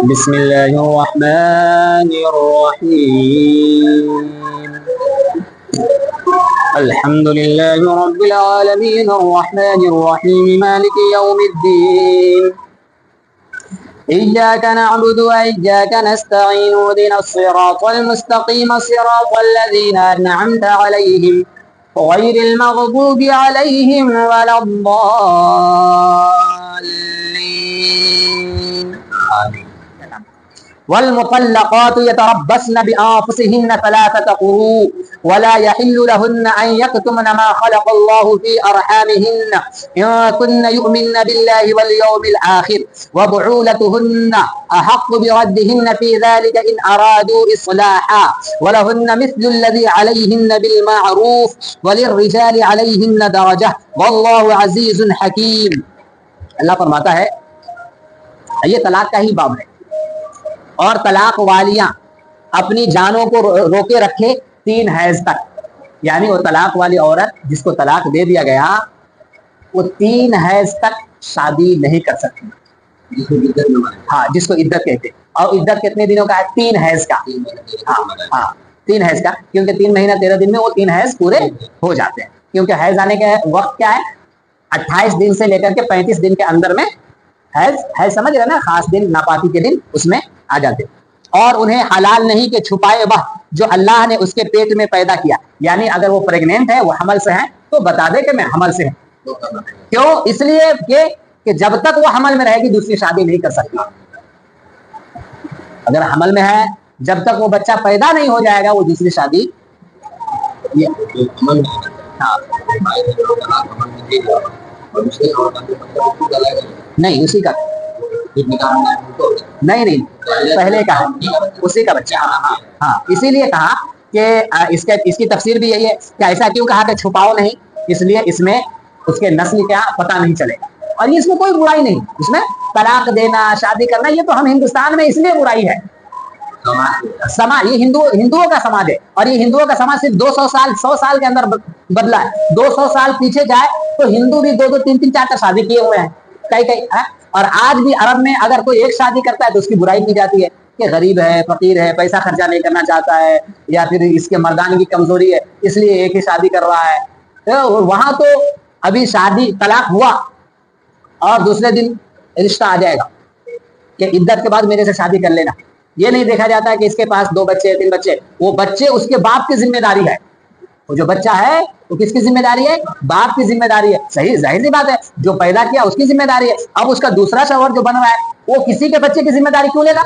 بسم الله الرحمن الرحيم الحمد لله رب العالمين الرحمن الرحيم مالك يوم الدين إياك نعبد وإياك نستعين اهدنا الصراط المستقيم صراط الذين أنعمت عليهم غير المغضوب عليهم ولا الضالين آمين. والمطلقات يتربصن بأنفسهن ثلاثة قروء ولا يحل لهن أن يكتمن ما خلق الله في أرحامهن إن كن يؤمن بالله واليوم الآخر وبعولتهن أحق بردهن في ذلك إن أرادوا إصلاحا ولهن مثل الذي عليهن بالمعروف وللرجال عليهن درجة والله عزيز حكيم. اللہ فرماتا ہے یہ طلاق کا ہی باب ہے اور طلاق والیاں اپنی جانوں کو روکے رکھے 3 حیض تک، یعنی وہ طلاق والی عورت جس کو طلاق دے دیا گیا وہ 3 حیض تک شادی نہیں کر سکتی. ہاں، جس کو عدت کہتے ہیں. اور عدت کتنے دنوں کا ہے؟ 3 حیض کا. ہاں 3 حیض کا، کیونکہ 3 مہینہ 13 دن میں وہ 3 حیض پورے ہو جاتے ہیں. کیونکہ حیض آنے کا وقت کیا ہے؟ 28 دن سے لے کر کے 35 دن کے اندر میں حیض سمجھ رہے نا، خاص دن ناپاکی کے دن اس میں آ جاتے. اور انہیں حلال نہیں کہ چھپائے وہ جو اللہ نے اس کے پیٹ میں پیدا کیا. یعنی اگر وہ پریگننٹ ہے، وہ حمل سے ہے، تو بتا دے کہ میں حمل سے ہوں. کیوں؟ اس لیے کہ جب تک وہ حمل میں رہے گی دوسری شادی نہیں کر سکتی. اگر حمل میں ہے، جب تک وہ بچہ پیدا نہیں ہو جائے گا وہ دوسری شادی نہیں. اسی کا نہیں پہلے کا اسی کا بچہ. ہاں اسی لیے کہا کہ اس کی تفسیر بھی یہی ہے کہ ایسا کیوں کہا کہ چھپاؤ نہیں، اس لیے اس میں اس کے نسل کیا پتہ نہیں چلے گا. اور اس میں کوئی برائی نہیں، اس میں طلاق دینا شادی کرنا یہ تو ہم ہندوستان میں اس لیے برائی ہے. سماج یہ ہندوؤں کا سماج ہے، اور یہ ہندوؤں کا سماج صرف 200 سال 100 سال کے اندر بدلا ہے. 200 سال پیچھے جائے تو ہندو بھی 2 3 4 شادی کیے ہوئے ہیں کئی. اور آج بھی عرب میں اگر کوئی ایک شادی کرتا ہے تو اس کی برائی کی جاتی ہے کہ غریب ہے، فقیر ہے، پیسہ خرچہ نہیں کرنا چاہتا ہے، یا پھر اس کے مردان کی کمزوری ہے اس لیے ایک ہی شادی کر رہا ہے. وہاں تو ابھی شادی طلاق ہوا اور دوسرے دن رشتہ آ جائے گا کہ عدت کے بعد میرے سے شادی کر لینا. یہ نہیں دیکھا جاتا ہے کہ اس کے پاس 2 بچے 3 بچے. وہ بچے اس کے باپ کی ذمہ داری ہے. وہ جو بچہ ہے وہ کس کی ذمہ داری ہے؟ باپ کی ذمہ داری ہے. صحیح، ظاہر سی بات ہے، جو پیدا کیا اس کی ذمہ داری ہے. اب اس کا دوسرا شوہر جو بن رہا ہے وہ کسی کے بچے کی ذمہ داری کیوں لے گا؟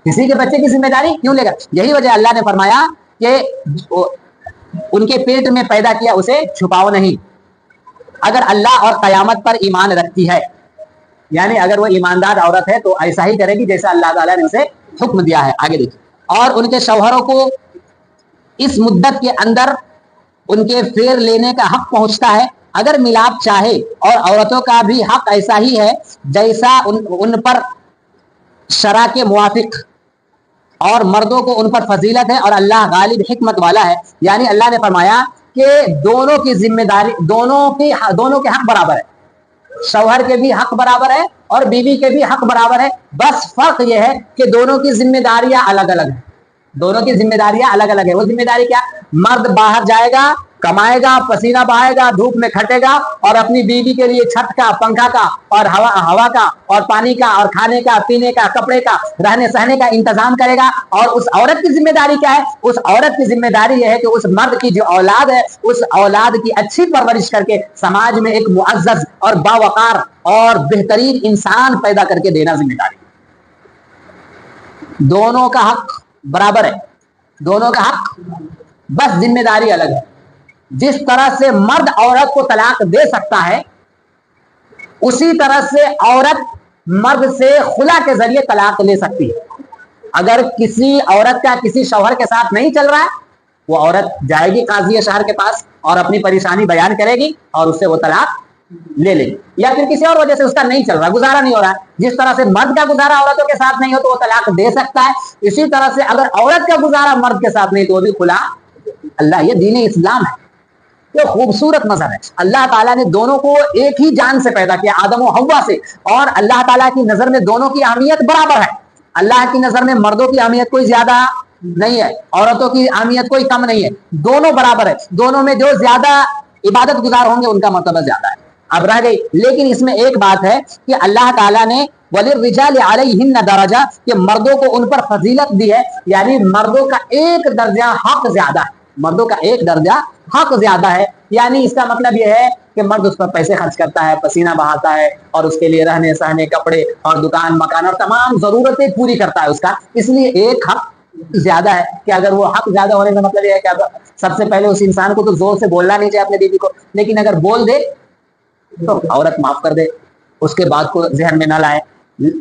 کسی کے بچے کی ذمہ داری کیوں لے گا؟ یہی وجہ اللہ نے فرمایا کہ ان کے پیٹ میں پیدا کیا اسے چھپاؤ نہیں. اگر اللہ اور قیامت پر ایمان رکھتی ہے، یعنی اگر وہ ایماندار عورت ہے تو ایسا ہی کرے گی جیسا اللہ تعالیٰ نے اسے حکم دیا ہے. آگے دیکھیں. اور ان کے شوہروں کو اس مدت کے اندر ان کے پھیر لینے کا حق پہنچتا ہے اگر ملاپ چاہے. اور عورتوں کا بھی حق ایسا ہی ہے جیسا ان پر شرع کے موافق، اور مردوں کو ان پر فضیلت ہے اور اللہ غالب حکمت والا ہے. یعنی اللہ نے فرمایا کہ دونوں کی ذمہ داری دونوں کے حق برابر ہے. شوہر کے بھی حق برابر ہے اور بیوی کے بھی حق برابر ہے. بس فرق یہ ہے کہ دونوں کی ذمہ داریاں الگ الگ ہیں. دونوں کی ذمہ داریاں الگ الگ ہے. وہ ذمہ داری کیا؟ مرد باہر جائے گا، کمائے گا، پسینہ بہائے گا، دھوپ میں کھٹے گا اور اپنی بیوی کے لیے چھت کا، پنکھا کا اور ہوا کا اور پانی کا اور کھانے کا، پینے کا، کپڑے کا، رہنے سہنے کا انتظام کرے گا. اور اس عورت کی ذمہ داری کیا ہے؟ اس عورت کی ذمہ داری یہ ہے کہ اس مرد کی جو اولاد ہے اس اولاد کی اچھی پرورش کر کے سماج میں ایک معزز اور باوقار اور بہترین انسان پیدا کر کے دینا ذمہ داری. دونوں کا حق برابر ہے، دونوں کا حق، بس ذمہ داری الگ ہے. جس طرح سے مرد عورت کو طلاق دے سکتا ہے اسی طرح سے عورت مرد سے خلا کے ذریعے طلاق لے سکتی ہے. اگر کسی عورت کا کسی شوہر کے ساتھ نہیں چل رہا ہے وہ عورت جائے گی قاضی شہر کے پاس اور اپنی پریشانی بیان کرے گی اور اس سے وہ طلاق لے لے گی. یا پھر کسی اور وجہ سے اس کا نہیں چل رہا، گزارا نہیں ہو رہا ہے. جس طرح سے مرد کا گزارا عورتوں کے ساتھ نہیں ہو تو وہ طلاق دے سکتا ہے، اسی طرح سے اگر عورت کا گزارا مرد کے ساتھ نہیں تو وہ بھی خلا. اللہ، یہ دین اسلام ہے. یہ خوبصورت نظر ہے. اللہ تعالیٰ نے دونوں کو ایک ہی جان سے پیدا کیا, آدم و حوا سے, اور اللہ تعالیٰ کی نظر میں دونوں کی اہمیت برابر ہے. اللہ کی نظر میں مردوں کی اہمیت کوئی زیادہ نہیں ہے, عورتوں کی اہمیت کوئی کم نہیں ہے, دونوں برابر ہے. دونوں میں جو زیادہ عبادت گزار ہوں گے ان کا مرتبہ زیادہ ہے. اب رہ گئی, لیکن اس میں ایک بات ہے کہ اللہ تعالیٰ نے وَلِلرِّجَالِ عَلَيْهِنَّ دَرَجَةٌ, کہ مردوں کو ان پر فضیلت دی ہے, یعنی مردوں کا ایک درجہ حق زیادہ ہے, مردوں کا ایک درجہ حق زیادہ ہے. یعنی اس کا مطلب یہ ہے کہ مرد اس پر پیسے خرچ کرتا ہے, پسینہ بہاتا ہے, اور اس کے لیے رہنے سہنے, کپڑے اور دکان مکان اور تمام ضرورتیں پوری کرتا ہے اس کا, اس لیے ایک حق زیادہ ہے. کہ اگر وہ حق زیادہ ہونے کا مطلب یہ ہے کہ سب سے پہلے اس انسان کو تو زور سے بولنا نہیں چاہیے اپنے بیوی کو, لیکن اگر بول دے تو عورت معاف کر دے, اس کے بعد کو ذہن میں نہ لائے.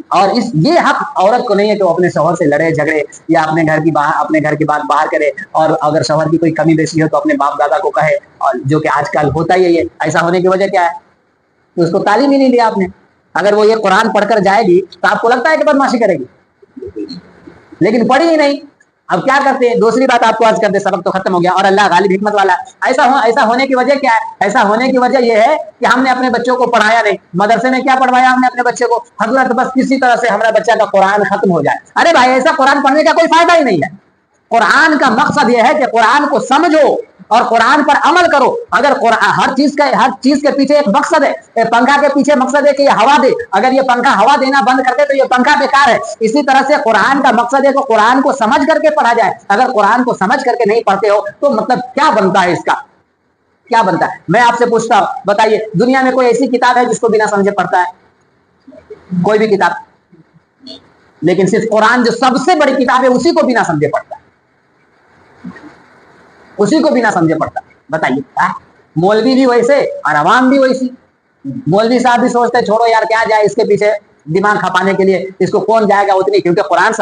اور یہ حق عورت کو نہیں ہے کہ وہ اپنے شوہر سے لڑے جھگڑے, یا اپنے گھر کی بات باہر کرے, اور اگر شوہر کی کوئی کمی بیشی ہو تو اپنے باپ دادا کو کہے, اور جو کہ آج کل ہوتا ہی ہے. ایسا ہونے کی وجہ کیا ہے کہ اس کو تعلیم ہی نہیں دیا آپ نے. اگر وہ یہ قرآن پڑھ کر جائے گی تو آپ کو لگتا ہے کہ بدمعاشی کرے گی, لیکن پڑھی ہی نہیں. اب کیا کرتے ہیں, دوسری بات آپ کو عرض کرتے, سبق تو ختم ہو گیا, اور اللہ غالب حکمت والا. ایسا ہونے کی وجہ کیا ہے؟ ایسا ہونے کی وجہ یہ ہے کہ ہم نے اپنے بچوں کو پڑھایا نہیں. مدرسے میں کیا پڑھوایا ہم نے اپنے بچے کو؟ حضرت بس کسی طرح سے ہمارا بچہ کا قرآن ختم ہو جائے. ارے بھائی, ایسا قرآن پڑھنے کا کوئی فائدہ ہی نہیں ہے. قرآن کا مقصد یہ ہے کہ قرآن کو سمجھو اور قرآن پر عمل کرو. اگر ہر چیز کے پیچھے ایک مقصد ہے, پنکھا کے پیچھے مقصد ہے کہ یہ ہوا دے, اگر یہ پنکھا ہوا دینا بند کر دے تو یہ پنکھا بیکار ہے. اسی طرح سے قرآن کا مقصد ہے کہ قرآن کو سمجھ کر کے پڑھا جائے. اگر قرآن کو سمجھ کر کے نہیں پڑھتے ہو تو مطلب کیا بنتا ہے, اس کا کیا بنتا ہے؟ میں آپ سے پوچھتا ہوں, بتائیے, دنیا میں کوئی ایسی کتاب ہے جس کو بنا سمجھے پڑھتا ہے؟ کوئی بھی کتاب, لیکن صرف قرآن جو سب سے بڑی کتاب ہے اسی کو بنا سمجھے پڑھتا ہے, اسی کو بنا سمجھے پڑتا. بتائیے, مولوی بھی ویسے اور عوام بھی ویسی. مولوی صاحب بھی سوچتے چھوڑو یار, کیا جائے اس کے پیچھے دماغ کھپانے کے لیے, اس کو کون جائے گا اتنی, کیونکہ قرآن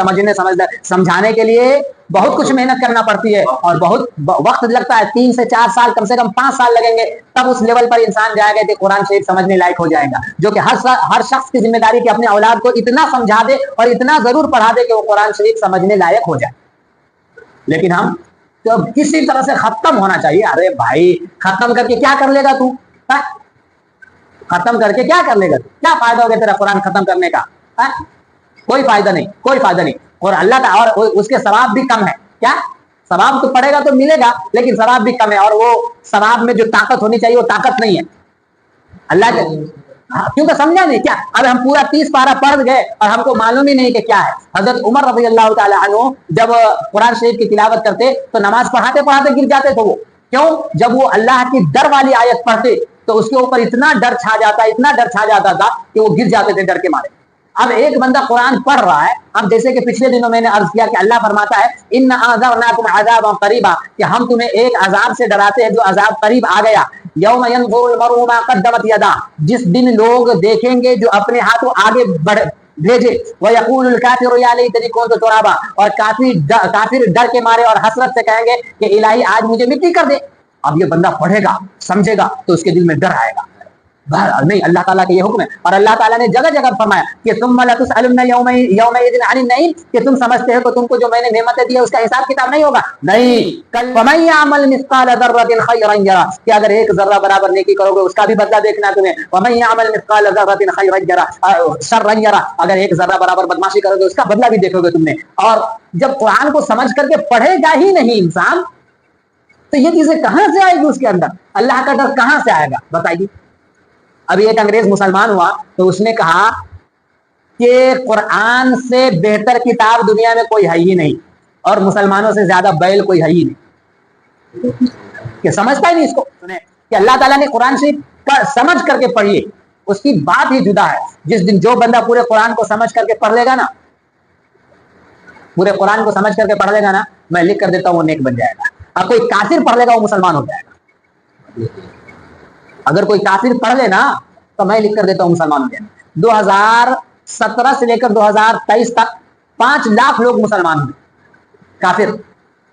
سمجھانے کے لیے بہت کچھ محنت کرنا پڑتی ہے اور بہت وقت لگتا ہے. 3 سے 4 سال, کم سے کم 5 سال لگیں گے, تب اس لیول پر انسان جائے گا کہ قرآن شریف سمجھنے لائق ہو جائے گا. جو کہ ہر شخص کی ذمہ داری کہ اپنے اولاد کو اتنا سمجھا دے اور اتنا ضرور پڑھا دے کہ وہ قرآن شریف سمجھنے لائق ہو جائے. لیکن ہم تو کسی طرح سے ختم ہونا چاہیے. ارے بھائی, ختم کر کے کیا کر لے گا تو؟ ختم کر کے کیا کر لے گا تو؟ کیا فائدہ ہوگا تیرا قرآن ختم کرنے کا؟ کوئی فائدہ نہیں, کوئی فائدہ نہیں. اور اللہ کا, اور اس کے ثواب بھی کم ہے. کیا ثواب تو پڑے گا تو ملے گا, لیکن ثواب بھی کم ہے, اور وہ ثواب میں جو طاقت ہونی چاہیے وہ طاقت نہیں ہے. اللہ کے کیونکہ سمجھا نہیں کیا. اب ہم پورا 30 پارہ پڑھ گئے اور ہم کو معلوم ہی نہیں کہ کیا ہے. حضرت عمر رضی اللہ تعالی عنہ جب قرآن شریف کی تلاوت کرتے تو نماز پڑھاتے پڑھاتے گر جاتے تھے. وہ کیوں؟ جب وہ اللہ کی ڈر والی آیت پڑھتے تو اس کے اوپر اتنا ڈر چھا جاتا تھا کہ وہ گر جاتے تھے ڈر کے مارے. اب ایک بندہ قرآن پڑھ رہا ہے, اب جیسے کہ پچھلے دنوں میں نے عرض کیا کہ اللہ فرماتا ہے ان انذرناکم عذابا قریبا, کہ ہم تمہیں ایک عذاب سے ڈراتے ہیں جو عذاب قریب آ گیا. یوم ینظر المرء ما قدمت یدا, جس دن لوگ دیکھیں گے جو اپنے ہاتھوں آگے بھیجے. وَيَقُولُ الْكَافِرُ يَا لَيْتَنِي كُنتُ تُرَابًا, اور کافر ڈر کے مارے اور حسرت سے کہیں گے کہ الہی آج مجھے مٹی کر دے. اب یہ بندہ پڑھے گا, سمجھے گا, تو اس کے دل میں ڈر آئے گا. نہیں, اللہ تعالیٰ کا یہ حکم ہے. اور اللہ تعالیٰ نے جگہ جگہ فرمایا کہ ثُمَّ لَتُسْأَلُنَّ يَوْمَئِذٍ عَنِ النَّعِيمِ, کہ تم سمجھتے ہو کہ تم کو جو میں نے نعمتیں دی ہے اس کا حساب کتاب نہیں ہوگا. نہیں, فَمَن يَعْمَلْ مِثْقَالَ ذَرَّةٍ خَيْرًا يَرَهُ, کہ اگر ایک ذرہ برابر نیکی کرو گے اس کا بھی بدلہ دیکھنا تمہیں. وَمَن يَعْمَلْ مِثْقَالَ ذَرَّةٍ شَرًّا يَرَهُ, اگر ایک ذرہ برابر بدمعاشی کرو گے اس کا بدلہ بھی دیکھو گے تم نے. اور جب قرآن کو سمجھ کر کے پڑھے گا ہی نہیں انسان تو یہ چیزیں کہاں سے آئے گی اس کے اندر؟ اللہ کا ڈر کہاں سے آئے گا بتائیے. ابھی ایک انگریز مسلمان ہوا تو اس نے کہا کہ قرآن سے بہتر کتاب دنیا میں کوئی ہے ہی نہیں, اور مسلمانوں سے زیادہ بیل کوئی ہے ہی نہیں. کہ سمجھتا ہی نہیں اس کو. سنیں کہ اللہ تعالیٰ نے قرآن شریف کا سمجھ کر کے پڑھیے, اس کی بات ہی جدا ہے. جس دن جو بندہ پورے قرآن کو سمجھ کر کے پڑھ لے گا نا, پورے قرآن کو سمجھ کر کے پڑھ لے گا نا, میں لکھ کر دیتا ہوں وہ نیک بن جائے گا. اور کوئی کافر پڑھ لے گا وہ مسلمان ہو جائے گا. اگر کوئی کافر پڑھ لے نا تو میں لکھ کر دیتا ہوں مسلمان ہو جائے گا. 2017 سے لے کر 2023 تک 5 لاکھ لوگ مسلمان ہوئے کافر.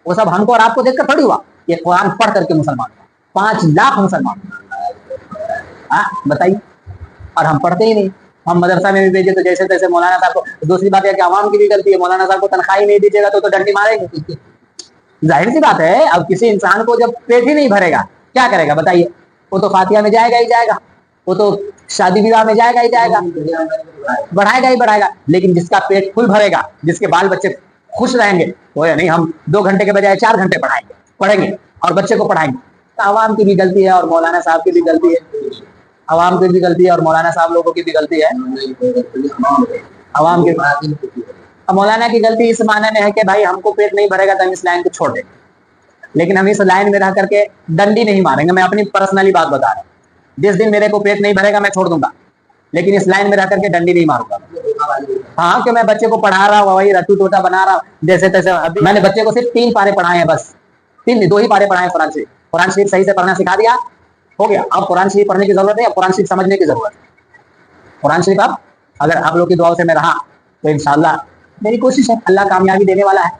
وہ سب ہم کو اور آپ کو دیکھ کر تھوڑی ہوا, یہ قرآن پڑھ کر کے مسلمان ہوا. 5 لاکھ مسلمان, بتائیے. اور ہم پڑھتے ہی نہیں, ہم مدرسہ میں بھی بھیجے تو جیسے تیسے مولانا صاحب کو. دوسری بات ہے کہ عوام کی بھی غلطی ہے, مولانا صاحب کو تنخواہ ہی نہیں دیجیے گا تو ڈنڈی ماریں گے. ظاہر سی بات ہے, اب کسی انسان کو جب پیٹ ہی نہیں بھرے گا کیا کرے گا بتائیے؟ وہ تو فاتحہ میں جائے گا ہی جائے گا, وہ تو شادی وواہ میں جائے گا ہی جائے گا, بڑھائے گا ہی بڑھائے گا. لیکن جس کا پیٹ پھل بھرے گا, جس کے بال بچے خوش رہیں گے, وہ نہیں ہم 2 گھنٹے کے بجائے 4 گھنٹے پڑھیں گے اور بچے کو پڑھائیں گے. تو عوام کی بھی غلطی ہے اور مولانا صاحب کی بھی غلطی ہے, عوام کی بھی غلطی ہے اور مولانا صاحب لوگوں کی بھی غلطی ہے. عوام کی مولانا کی غلطی اس معنی میں ہے کہ بھائی ہم کو پیٹ نہیں بھرے گا تو ہم اس لائن کو چھوڑ دیں, لیکن ہم اس لائن میں رہ کر کے ڈنڈی نہیں ماریں گے. میں اپنی پرسنلی بات بتا رہا ہوں, جس دن میرے کو پیٹ نہیں بھرے گا میں چھوڑ دوں گا, لیکن اس لائن میں رہ کر کے ڈنڈی نہیں ماروں گا. ہاں کہ میں بچے کو پڑھا رہا ہوں, وہی رٹو ٹوٹا بنا رہا ہوں جیسے تیسے. میں نے بچے کو صرف 3 پارے پڑھائے ہیں, بس 2 ہی پارے پڑھائے ہیں قرآن شریف صحیح سے پڑھنا سکھا دیا, ہو گیا. اب قرآن شریف پڑھنے کی ضرورت ہے, اب قرآن شریف سمجھنے کی ضرورت ہے. قرآن شریف اب اگر آپ لوگ کی دعاؤں سے میں رہا تو انشاءاللہ میری کوشش ہے, اللہ کامیابی دینے والا ہے.